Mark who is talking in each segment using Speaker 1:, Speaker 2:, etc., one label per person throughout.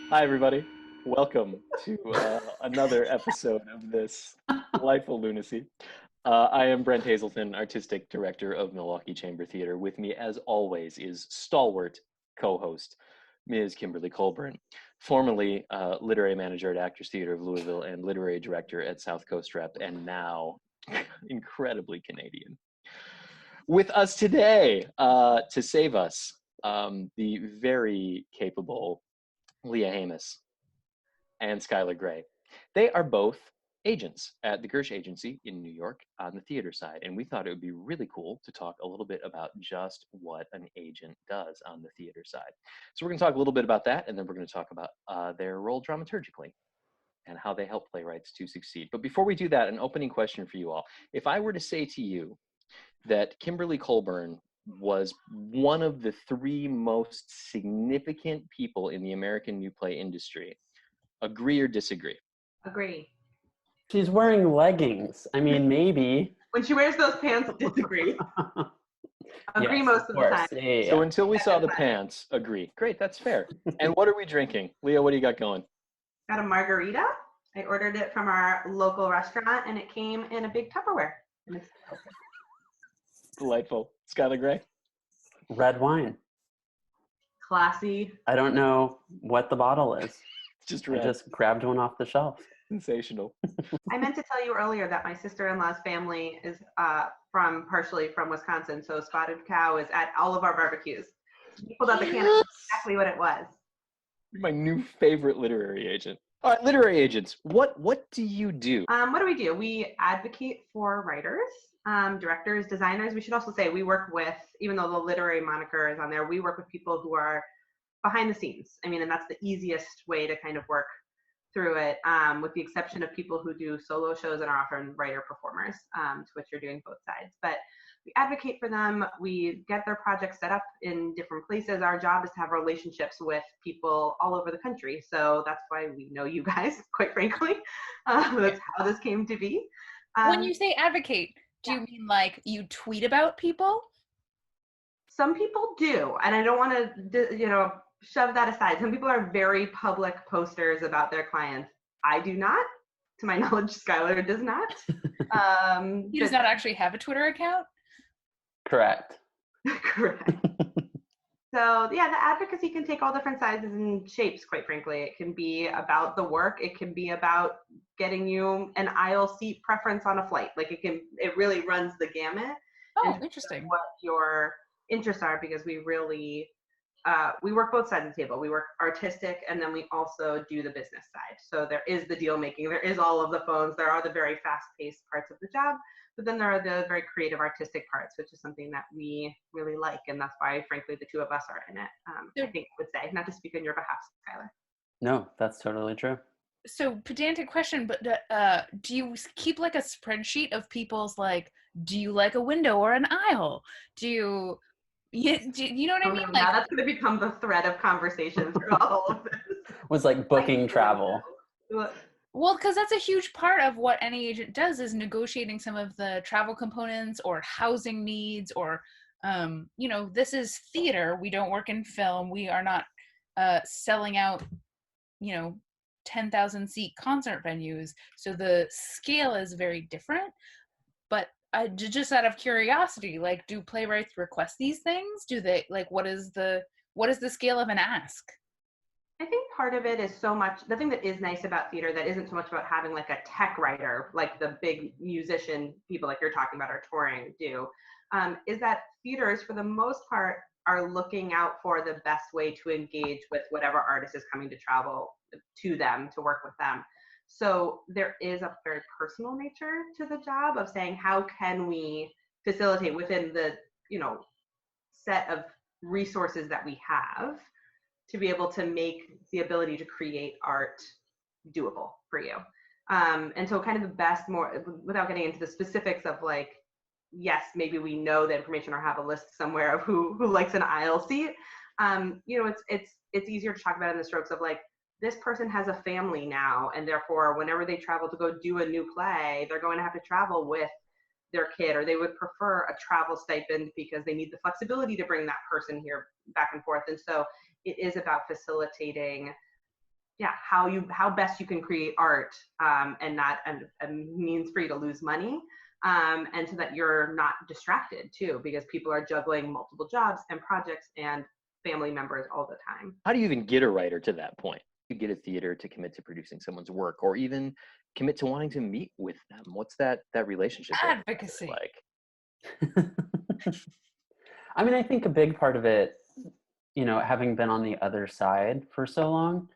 Speaker 1: Hi, everybody. Welcome to another episode of this delightful lunacy. I am Brent Hazelton, Artistic Director of Milwaukee Chamber Theater. With me, as always, is stalwart co-host, Ms. Kimberly Colburn, formerly Literary Manager at Actors Theater of Louisville and Literary Director at South Coast Rep, and now incredibly Canadian. With us today to save us, the very capable Leah Hamos and Skyler Gray. They are both agents at the Gersh Agency in New York on the theater side, and we thought it would be really cool to talk a little bit about just what an agent does on the theater side. So we're going to talk a little bit about that, and then we're going to talk about their role dramaturgically and how they help playwrights to succeed. But before we do that, an opening question for you all. If I were to say to you that Kimberly Colburn was one of the three most significant people in the American new play industry, agree or disagree?
Speaker 2: Agree.
Speaker 3: She's wearing leggings. I mean, maybe.
Speaker 2: When she wears those pants, disagree. Agree
Speaker 3: Yes,
Speaker 2: most of the time.
Speaker 3: Yeah.
Speaker 1: So until we saw the pants, agree. Great, that's fair. And what are we drinking? Leah, what do you got going?
Speaker 2: Got a margarita. I ordered it from our local restaurant, and it came in a big Tupperware. And it's
Speaker 1: Delightful. Skyler Gray?
Speaker 3: Red wine.
Speaker 2: classy.
Speaker 3: I don't know what the bottle is.
Speaker 1: Just red.
Speaker 3: I just grabbed one off the shelf.
Speaker 1: Sensational.
Speaker 2: I meant to tell you earlier that my sister-in-law's family is partially from Wisconsin, so Spotted Cow is at all of our barbecues. He pulled out the can, exactly what it was.
Speaker 1: My new favorite literary agent. All right, literary agents, what do you do?
Speaker 2: What do? We advocate for writers, directors, designers. We should also say we work with, even though the literary moniker is on there, we work with people who are behind the scenes. I mean, and that's the easiest way to kind of work through it, with the exception of people who do solo shows and are often writer performers, to which you're doing both sides. But we advocate for them. We get their projects set up in different places. Our job is to have relationships with people all over the country. So that's why we know you guys, quite frankly. That's how this came to be.
Speaker 4: When you say advocate, do you mean like you tweet about people?
Speaker 2: Some people do, and I don't want to, shove that aside. Some people are very public posters about their clients. I do not. To my knowledge, Skyler does not.
Speaker 4: He does not actually have a Twitter account?
Speaker 3: Correct.
Speaker 2: Correct. So yeah, the advocacy can take all different sizes and shapes, quite frankly. It can be about the work. It can be about getting you an aisle seat preference on a flight. Like it really runs the gamut.
Speaker 4: Oh, interesting.
Speaker 2: What your interests are, because we really, we work both sides of the table. We work artistic, and then we also do the business side. So there is the deal making, there is all of the phones, there are the very fast-paced parts of the job, but then there are the very creative artistic parts, which is something that we really like, and that's why, frankly, the two of us are in it. I think I would say, not to speak on your behalf, Skyler.
Speaker 3: No, that's totally true.
Speaker 4: So pedantic question, but do you keep like a spreadsheet of people's like, do you like a window or an aisle? Do you know what I mean?
Speaker 2: Now that's going to become the thread of conversation through all of this.
Speaker 3: Was like booking travel.
Speaker 4: Well, because that's a huge part of what any agent does, is negotiating some of the travel components or housing needs, or, this is theater. We don't work in film. We are not selling out, 10,000 seat concert venues. So the scale is very different. But just out of curiosity, like, do playwrights request these things? Do they, like, what is the scale of an ask?
Speaker 2: I think part of it is so much, the thing that is nice about theater that isn't so much about having like a tech writer, like the big musician people like you're talking about are touring do, is that theaters for the most part are looking out for the best way to engage with whatever artist is coming to travel to them, to work with them. So there is a very personal nature to the job of saying, how can we facilitate within the, set of resources that we have to be able to make the ability to create art doable for you. And so kind of the best, more without getting into the specifics of like, yes, maybe we know the information or have a list somewhere of who likes an aisle seat. It's easier to talk about in the strokes of like, this person has a family now, and therefore whenever they travel to go do a new play, they're going to have to travel with their kid, or they would prefer a travel stipend because they need the flexibility to bring that person here back and forth. And so it is about facilitating, how best you can create art, and not a means for you to lose money, and so that you're not distracted too, because people are juggling multiple jobs and projects and family members all the time.
Speaker 1: How do you even get a writer to that point? You get a theater to commit to producing someone's work, or even commit to wanting to meet with them. What's that relationship
Speaker 4: Advocacy.
Speaker 1: like?
Speaker 3: I mean, I think a big part of it, you know, having been on the other side for so long,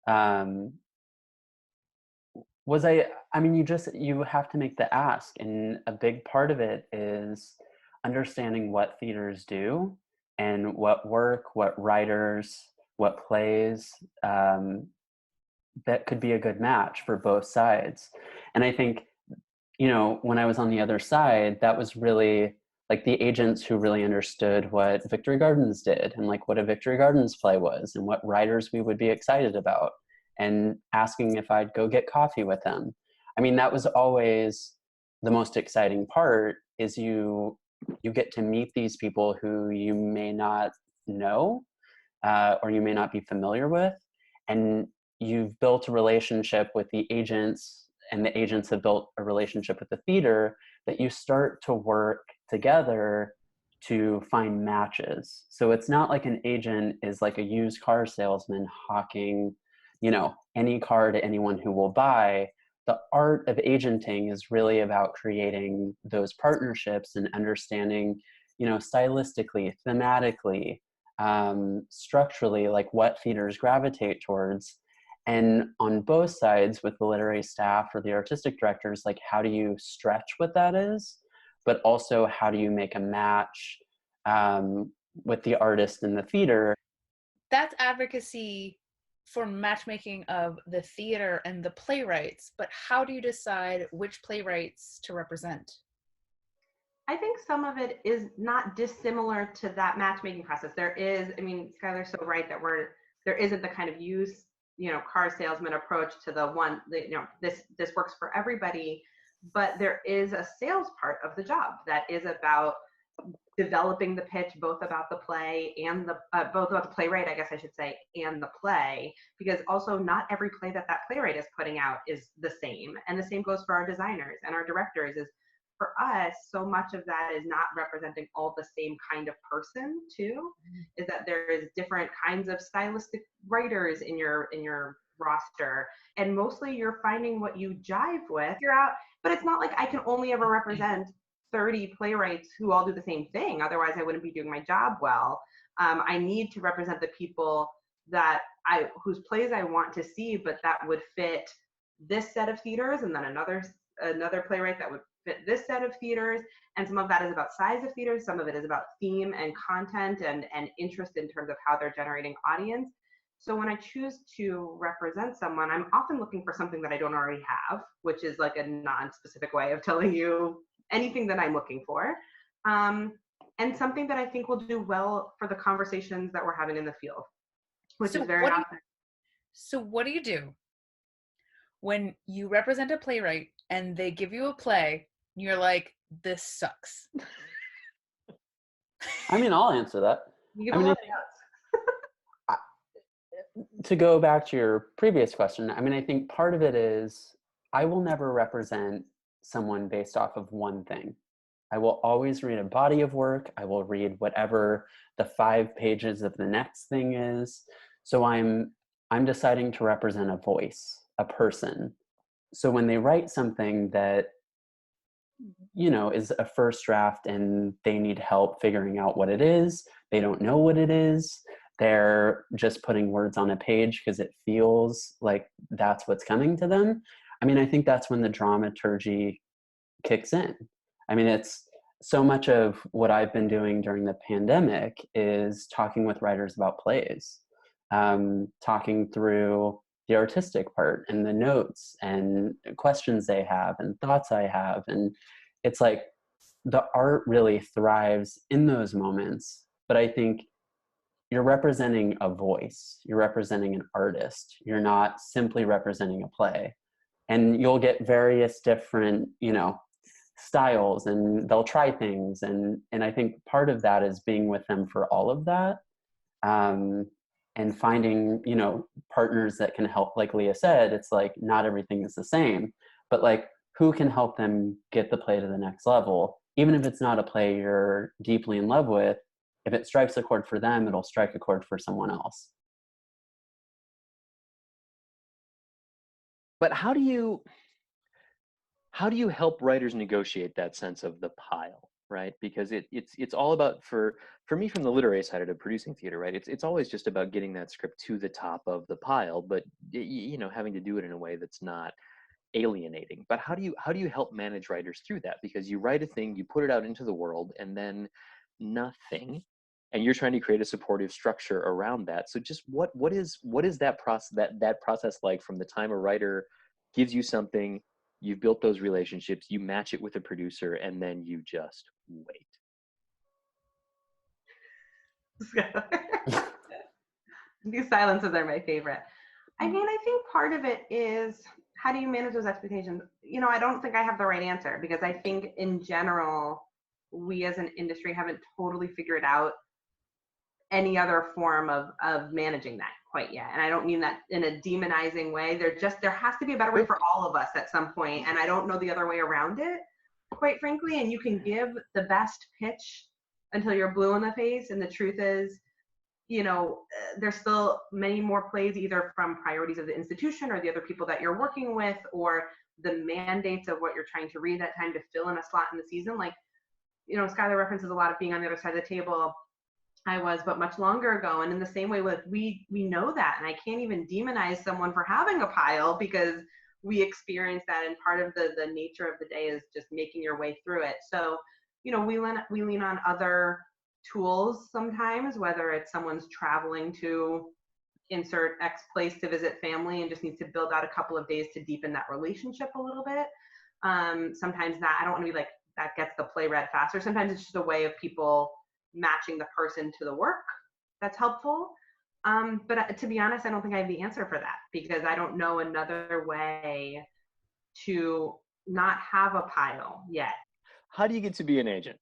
Speaker 3: I mean, you have to make the ask. And a big part of it is understanding what theaters do and what work, what writers, what plays, that could be a good match for both sides. And I think, you know, when I was on the other side, that was really like the agents who really understood what Victory Gardens did and like what a Victory Gardens play was and what writers we would be excited about, and asking if I'd go get coffee with them. I mean, that was always the most exciting part, is you get to meet these people who you may not know, or you may not be familiar with, and you've built a relationship with the agents, and the agents have built a relationship with the theater, that you start to work together to find matches. So it's not like an agent is like a used car salesman hawking, you know, any car to anyone who will buy. The art of agenting is really about creating those partnerships and understanding, you know, stylistically, thematically, structurally, like what theaters gravitate towards. And on both sides, with the literary staff or the artistic directors, like how do you stretch what that is, but also how do you make a match with the artist and the theater?
Speaker 4: That's advocacy for matchmaking of the theater and the playwrights, but how do you decide which playwrights to represent?
Speaker 2: I think some of it is not dissimilar to that matchmaking process. There is, I mean, Skyler's so right that there isn't the kind of car salesman approach to this works for everybody, but there is a sales part of the job that is about developing the pitch, both about the play and both about the playwright, I guess I should say, and the play, because also not every play that playwright is putting out is the same. And the same goes for our designers and our directors. Is for us, so much of that is not representing all the same kind of person too, is that there is different kinds of stylistic writers in your roster, and mostly you're finding what you jive with. You're out, but it's not like I can only ever represent 30 playwrights who all do the same thing. Otherwise, I wouldn't be doing my job well. I need to represent the people whose plays I want to see, but that would fit this set of theaters, and then another playwright that would fit this set of theaters. And some of that is about size of theaters. Some of it is about theme and content and interest in terms of how they're generating audience. So when I choose to represent someone, I'm often looking for something that I don't already have, which is like a non-specific way of telling you anything that I'm looking for, and something that I think will do well for the conversations that we're having in the field, which is very often.
Speaker 4: So what do you do when you represent a playwright and they give you a play and you're like, this sucks?
Speaker 3: I mean, I'll answer that.
Speaker 2: You give
Speaker 3: to go back to your previous question, I mean, I think part of it is I will never represent someone based off of one thing. I will always read a body of work. I will read whatever the 5 pages of the next thing is. So I'm deciding to represent a voice, a person. So when they write something that, you know, is a first draft and they need help figuring out what it is, they don't know what it is, they're just putting words on a page because it feels like that's what's coming to them. I mean, I think that's when the dramaturgy kicks in. I mean, it's so much of what I've been doing during the pandemic is talking with writers about plays, talking through the artistic part and the notes and questions they have and thoughts I have. And it's like the art really thrives in those moments. But I think you're representing a voice, you're representing an artist, you're not simply representing a play. And you'll get various different, you know, styles, and they'll try things. And I think part of that is being with them for all of that. And finding, you know, partners that can help. Like Leah said, it's like not everything is the same, but like who can help them get the play to the next level, even if it's not a play you're deeply in love with. If it strikes a chord for them, it'll strike a chord for someone else.
Speaker 1: But how do you help writers negotiate that sense of the pile, right? Because it's all about, for me, from the literary side of producing theater, right? It's always just about getting that script to the top of the pile, but you know, having to do it in a way that's not alienating. But how do you help manage writers through that? Because you write a thing, you put it out into the world, and then nothing, and you're trying to create a supportive structure around that. So just what is that process like, from the time a writer gives you something, you've built those relationships, you match it with a producer, and then you just wait?
Speaker 2: These silences are my favorite. I mean, I think part of it is, how do you manage those expectations? You know, I don't think I have the right answer, because I think in general, we as an industry haven't totally figured out any other form of managing that quite yet. And I don't mean that in a demonizing way. There has to be a better way for all of us at some point, and I don't know the other way around it, quite frankly. And you can give the best pitch until you're blue in the face, and the truth is, you know, there's still many more plays, either from priorities of the institution or the other people that you're working with, or the mandates of what you're trying to read that time to fill in a slot in the season. Like, you know, Skyler references a lot of being on the other side of the table. I was, but much longer ago. And in the same way, with we know that, and I can't even demonize someone for having a pile, because we experience that, and part of the nature of the day is just making your way through it. So, you know, we lean on other tools sometimes, whether it's someone's traveling to insert X place to visit family and just needs to build out a couple of days to deepen that relationship a little bit. Sometimes that, I don't want to be like, that gets the play read faster. Sometimes it's just a way of people matching the person to the work that's helpful. But to be honest, I don't think I have the answer for that, because I don't know another way to not have a pile yet.
Speaker 1: How do you get to be an agent?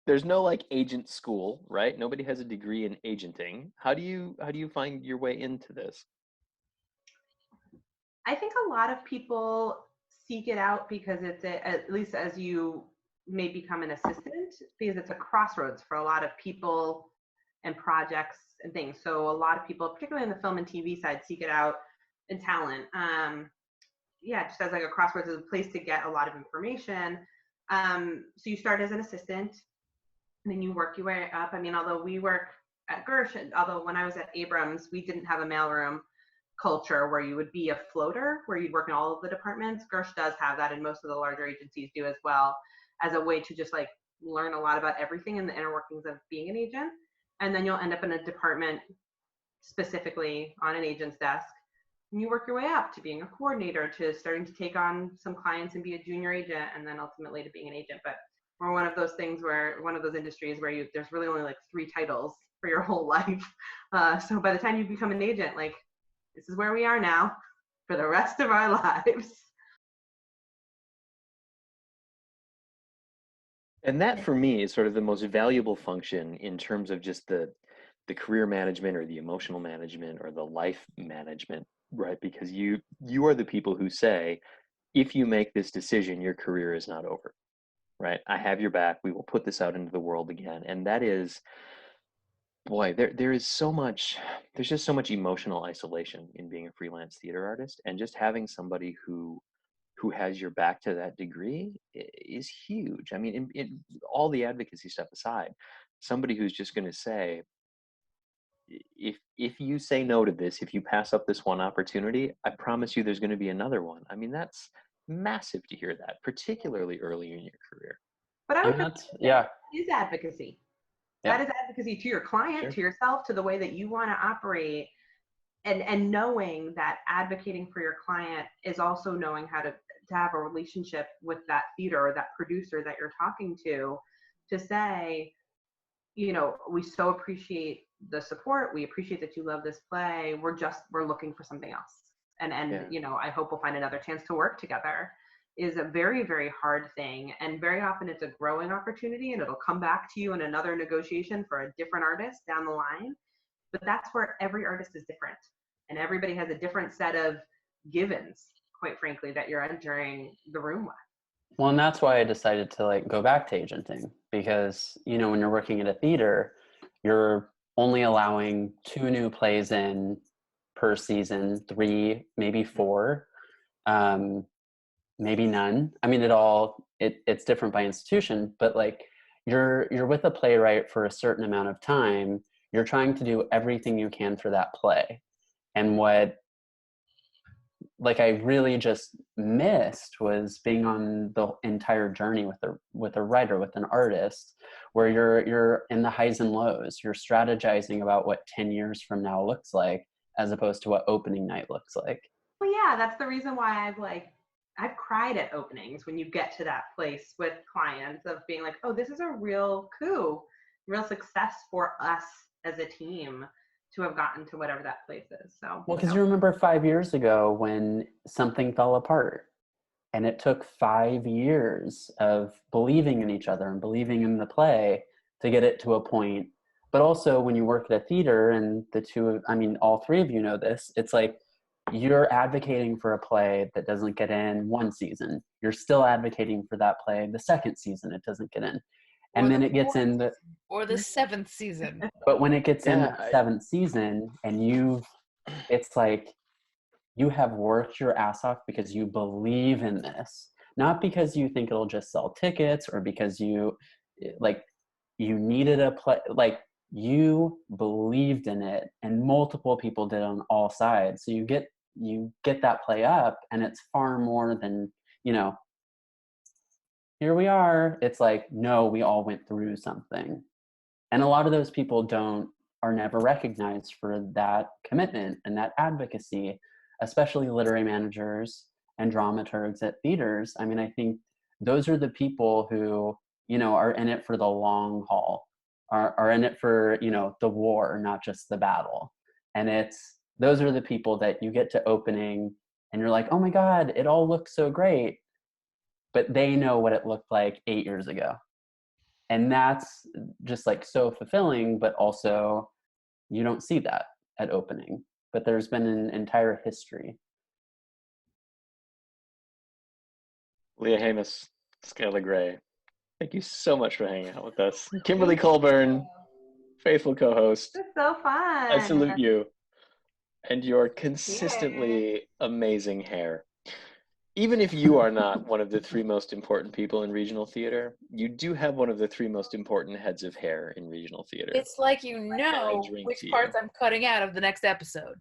Speaker 1: There's no like agent school, right? Nobody has a degree in agenting. How do you find your way into this?
Speaker 2: I think a lot of people seek it out because it's at least as you may become an assistant, because it's a crossroads for a lot of people and projects and things. So a lot of people, particularly in the film and TV side, seek it out in talent. Yeah, just as like a crossroads, is a place to get a lot of information. So you start as an assistant, and then you work your way up. I mean, although we work at Gersh, although when I was at Abrams, we didn't have a mailroom culture where you would be a floater, where you'd work in all of the departments. Gersh does have that, and most of the larger agencies do as well, as a way to just like learn a lot about everything and the inner workings of being an agent. And then you'll end up in a department specifically on an agent's desk, and you work your way up to being a coordinator, to starting to take on some clients and be a junior agent, and then ultimately to being an agent. But we're one of those industries where there's really only like 3 titles for your whole life. So by the time you become an agent, like, this is where we are now for the rest of our lives.
Speaker 1: And that, for me, is sort of the most valuable function in terms of just the career management or the emotional management or the life management, right? Because you are the people who say, if you make this decision, your career is not over, right? I have your back. We will put this out into the world again. And that is, boy, there's just so much emotional isolation in being a freelance theater artist, and just having somebody who has your back to that degree is huge. I mean, in all the advocacy stuff aside, somebody who's just going to say, if you say no to this, if you pass up this one opportunity, I promise you there's going to be another one. I mean, that's massive to hear that, particularly early in your career.
Speaker 2: But I would
Speaker 3: yeah,
Speaker 2: is advocacy.
Speaker 3: Yeah.
Speaker 2: That is advocacy to your client,
Speaker 1: Sure.
Speaker 2: to yourself, to the way that you want to operate. And knowing that advocating for your client is also knowing how to have a relationship with that theater or that producer that you're talking to say, you know, we so appreciate the support. We appreciate that you love this play. We're looking for something else. And
Speaker 1: Yeah.
Speaker 2: you know, I hope we'll find another chance to work together. is a very, very hard thing. And very often it's a growing opportunity, and it'll come back to you in another negotiation for a different artist down the line. But that's where every artist is different. And everybody has a different set of givens, quite frankly, that you're entering the room with.
Speaker 3: Well, and that's why I decided to like go back to agenting, because, you know, when you're working at a theater, you're only allowing 2 new plays in per season, 3, maybe 4, maybe none. I mean, it's different by institution, but like you're with a playwright for a certain amount of time. You're trying to do everything you can for that play. And what like I really just missed was being on the entire journey with a writer, with an artist, where you're in the highs and lows. You're strategizing about what 10 years from now looks like, as opposed to what opening night looks like.
Speaker 2: Well, yeah, that's the reason why I've cried at openings when you get to that place with clients of being like, oh, this is a real coup, real success for us as a team to have gotten to whatever that place is. So,
Speaker 3: well, because you remember 5 years ago when something fell apart, and it took 5 years of believing in each other and believing in the play to get it to a point. But also when you work at a theater, and all 3 of you know this, it's like you're advocating for a play that doesn't get in 1 season. You're still advocating for that play the 2nd season it doesn't get in. And then it gets in the
Speaker 4: 7th season.
Speaker 3: But when it gets in the 7th season, and it's like you have worked your ass off because you believe in this, not because you think it'll just sell tickets, or because you needed a play. Like, you believed in it, and multiple people did on all sides. So you get that play up, and it's far more than, here we are. It's like, no, we all went through something. And a lot of those people are never recognized for that commitment and that advocacy, especially literary managers and dramaturgs at theaters. I mean, I think those are the people who, are in it for the long haul, are in it for, the war, not just the battle. And those are the people that you get to opening and you're like, oh my God, it all looks so great. But they know what it looked like 8 years ago. And that's just like so fulfilling, but also you don't see that at opening. But there's been an entire history.
Speaker 1: Leah Hamos, Skyler Gray, thank you so much for hanging out with us. Kimberly Colburn, faithful co-host.
Speaker 2: It's so fun.
Speaker 1: I salute you and your consistently amazing hair. Even if you are not one of the 3 most important people in regional theater, you do have one of the 3 most important heads of hair in regional theater.
Speaker 4: It's like which parts I'm cutting out of the next episode.